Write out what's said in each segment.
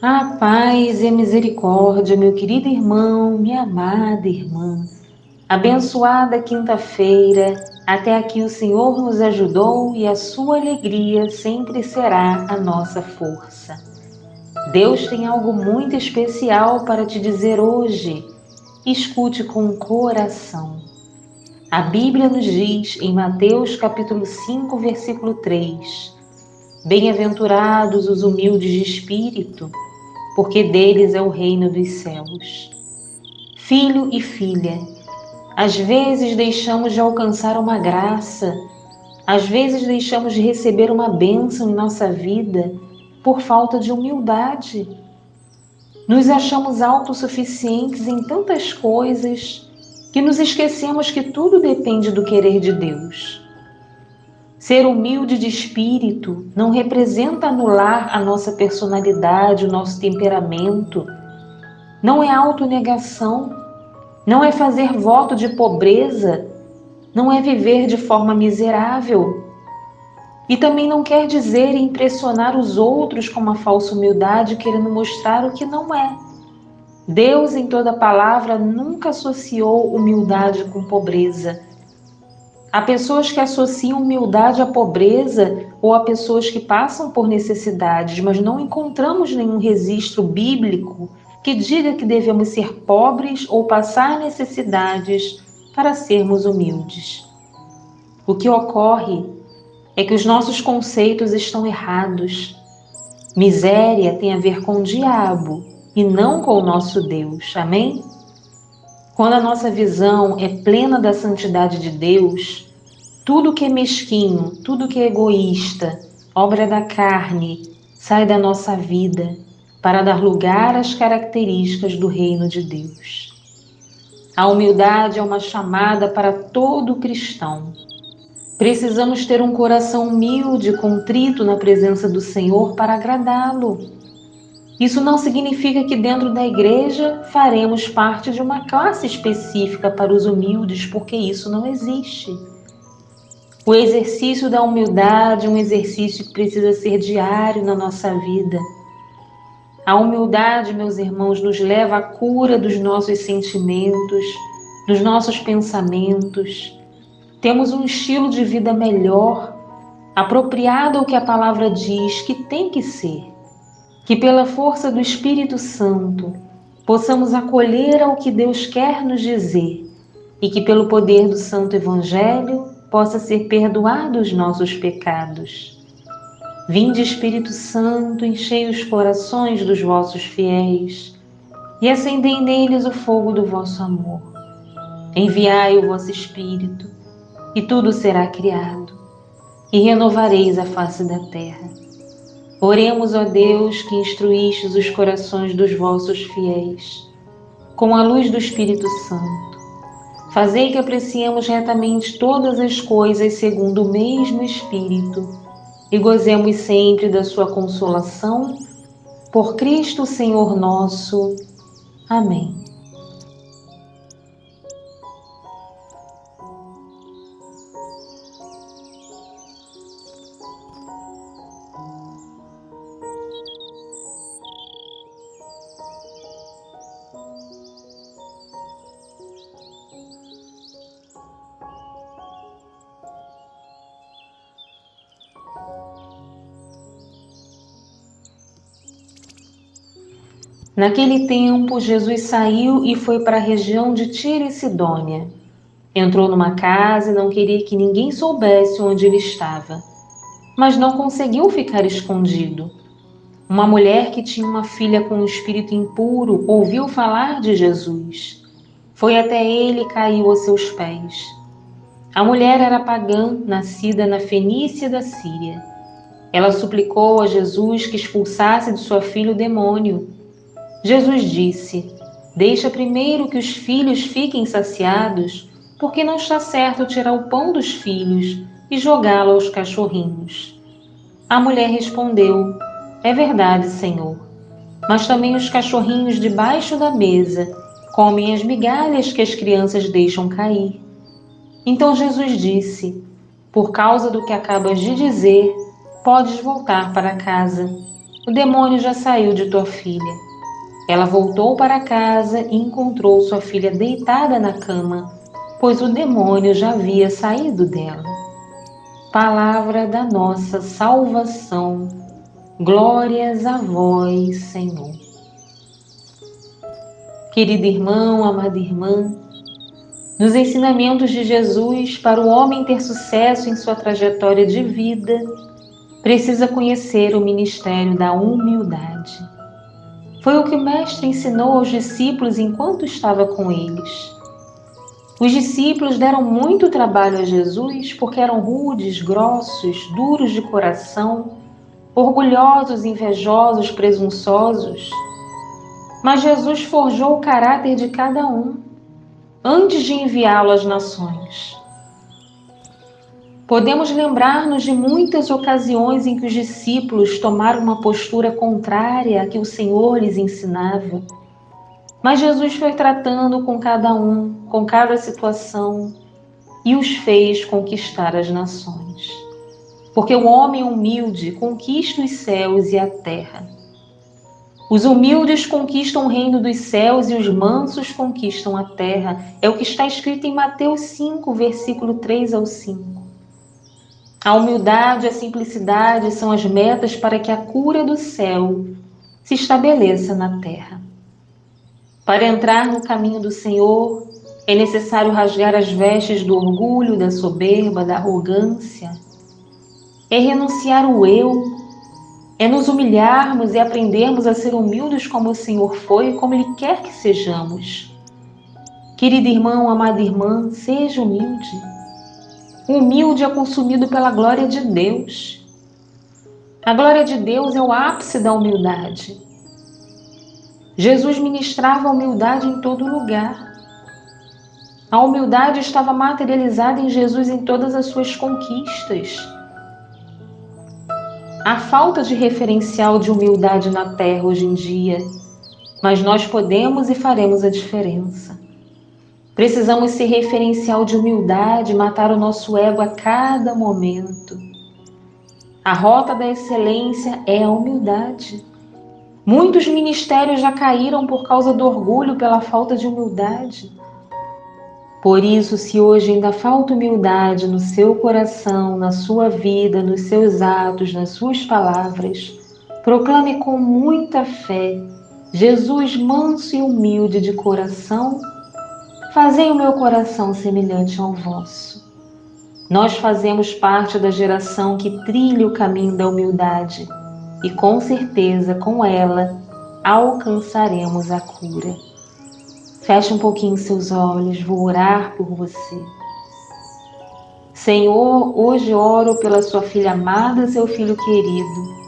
A paz e a misericórdia, meu querido irmão, minha amada irmã. Abençoada quinta-feira, até aqui o Senhor nos ajudou e a sua alegria sempre será a nossa força. Deus tem algo muito especial para te dizer hoje. Escute com o coração. A Bíblia nos diz em Mateus capítulo 5, versículo 3: Bem-aventurados os humildes de espírito, porque deles é o reino dos céus. Filho e filha, às vezes deixamos de alcançar uma graça, às vezes deixamos de receber uma bênção em nossa vida por falta de humildade. Nos achamos autossuficientes em tantas coisas que nos esquecemos que tudo depende do querer de Deus. Ser humilde de espírito não representa anular a nossa personalidade, o nosso temperamento. Não é autonegação, não é fazer voto de pobreza, não é viver de forma miserável. E também não quer dizer impressionar os outros com uma falsa humildade, querendo mostrar o que não é. Deus, em toda palavra, nunca associou humildade com pobreza. Há pessoas que associam humildade à pobreza ou há pessoas que passam por necessidades, mas não encontramos nenhum registro bíblico que diga que devemos ser pobres ou passar necessidades para sermos humildes. O que ocorre é que os nossos conceitos estão errados. Miséria tem a ver com o diabo e não com o nosso Deus. Amém? Quando a nossa visão é plena da santidade de Deus, tudo que é mesquinho, tudo que é egoísta, obra da carne, sai da nossa vida para dar lugar às características do reino de Deus. A humildade é uma chamada para todo cristão. Precisamos ter um coração humilde, contrito na presença do Senhor para agradá-lo. Isso não significa que dentro da igreja faremos parte de uma classe específica para os humildes, porque isso não existe. O exercício da humildade é um exercício que precisa ser diário na nossa vida. A humildade, meus irmãos, nos leva à cura dos nossos sentimentos, dos nossos pensamentos. Temos um estilo de vida melhor, apropriado ao que a palavra diz que tem que ser. Que pela força do Espírito Santo possamos acolher ao que Deus quer nos dizer e que pelo poder do Santo Evangelho possa ser perdoado os nossos pecados. Vinde, Espírito Santo, enchei os corações dos vossos fiéis e acendei neles o fogo do vosso amor. Enviai o vosso Espírito e tudo será criado e renovareis a face da terra. Oremos, ó Deus, que instruístes os corações dos vossos fiéis com a luz do Espírito Santo. Fazei que apreciemos retamente todas as coisas segundo o mesmo Espírito e gozemos sempre da sua consolação. Por Cristo Senhor nosso. Amém. Naquele tempo, Jesus saiu e foi para a região de Tiro e Sidônia. Entrou numa casa e não queria que ninguém soubesse onde ele estava, mas não conseguiu ficar escondido. Uma mulher que tinha uma filha com um espírito impuro ouviu falar de Jesus. Foi até ele e caiu aos seus pés. A mulher era pagã, nascida na Fenícia da Síria. Ela suplicou a Jesus que expulsasse de sua filha o demônio. Jesus disse: Deixa primeiro que os filhos fiquem saciados, porque não está certo tirar o pão dos filhos e jogá-lo aos cachorrinhos. A mulher respondeu: É verdade, Senhor, mas também os cachorrinhos debaixo da mesa comem as migalhas que as crianças deixam cair. Então Jesus disse: Por causa do que acabas de dizer, podes voltar para casa. o demônio já saiu de tua filha. Ela voltou para casa e encontrou sua filha deitada na cama, pois o demônio já havia saído dela. Palavra da nossa salvação. Glórias a vós, Senhor. Querido irmão, amada irmã, nos ensinamentos de Jesus, para o homem ter sucesso em sua trajetória de vida, precisa conhecer o ministério da humildade. Foi o que o Mestre ensinou aos discípulos enquanto estava com eles. Os discípulos deram muito trabalho a Jesus porque eram rudes, grossos, duros de coração, orgulhosos, invejosos, presunçosos. Mas Jesus forjou o caráter de cada um antes de enviá-lo às nações. Podemos lembrar-nos de muitas ocasiões em que os discípulos tomaram uma postura contrária à que o Senhor lhes ensinava. Mas Jesus foi tratando com cada um, com cada situação, e os fez conquistar as nações. Porque o homem humilde conquista os céus e a terra. Os humildes conquistam o reino dos céus e os mansos conquistam a terra. É o que está escrito em Mateus 5, versículo 3 ao 5. A humildade e a simplicidade são as metas para que a cura do céu se estabeleça na terra. Para entrar no caminho do Senhor, é necessário rasgar as vestes do orgulho, da soberba, da arrogância. É renunciar o eu. É nos humilharmos e aprendermos a ser humildes como o Senhor foi e como Ele quer que sejamos. Querido irmão, amada irmã, seja humilde. O humilde é consumido pela glória de Deus. A glória de Deus é o ápice da humildade. Jesus ministrava a humildade em todo lugar. A humildade estava materializada em Jesus em todas as suas conquistas. Há falta de referencial de humildade na Terra hoje em dia, mas nós podemos e faremos a diferença. Precisamos ser referencial de humildade, matar o nosso ego a cada momento. A rota da excelência é a humildade. Muitos ministérios já caíram por causa do orgulho, pela falta de humildade. Por isso, se hoje ainda falta humildade no seu coração, na sua vida, nos seus atos, nas suas palavras, proclame com muita fé: Jesus manso e humilde de coração, fazei o meu coração semelhante ao vosso. Nós fazemos parte da geração que trilha o caminho da humildade e com certeza com ela alcançaremos a cura. Feche um pouquinho seus olhos, vou orar por você. Senhor, hoje oro pela sua filha amada, seu filho querido,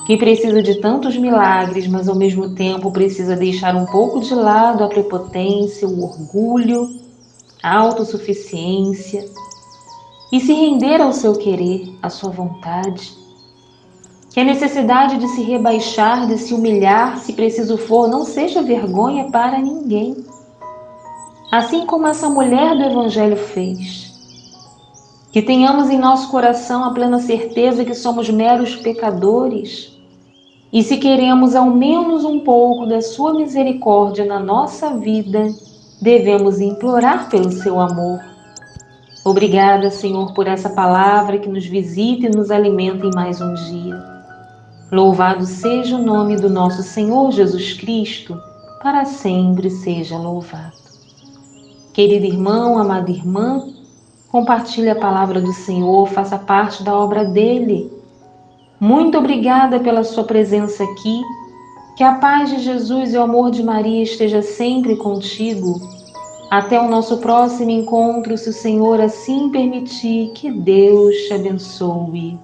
que precisa de tantos milagres, mas ao mesmo tempo precisa deixar um pouco de lado a prepotência, o orgulho, a autossuficiência e se render ao seu querer, à sua vontade. Que a necessidade de se rebaixar, de se humilhar, se preciso for, não seja vergonha para ninguém. Assim como essa mulher do Evangelho fez. Que tenhamos em nosso coração a plena certeza que somos meros pecadores e se queremos ao menos um pouco da sua misericórdia na nossa vida, devemos implorar pelo seu amor. Obrigada, Senhor, por essa palavra que nos visita e nos alimenta em mais um dia. Louvado seja o nome do nosso Senhor Jesus Cristo, para sempre seja louvado. Querido irmão, amada irmã, compartilhe a palavra do Senhor, faça parte da obra dele. Muito obrigada pela sua presença aqui. Que a paz de Jesus e o amor de Maria esteja sempre contigo. Até o nosso próximo encontro, se o Senhor assim permitir. Que Deus te abençoe.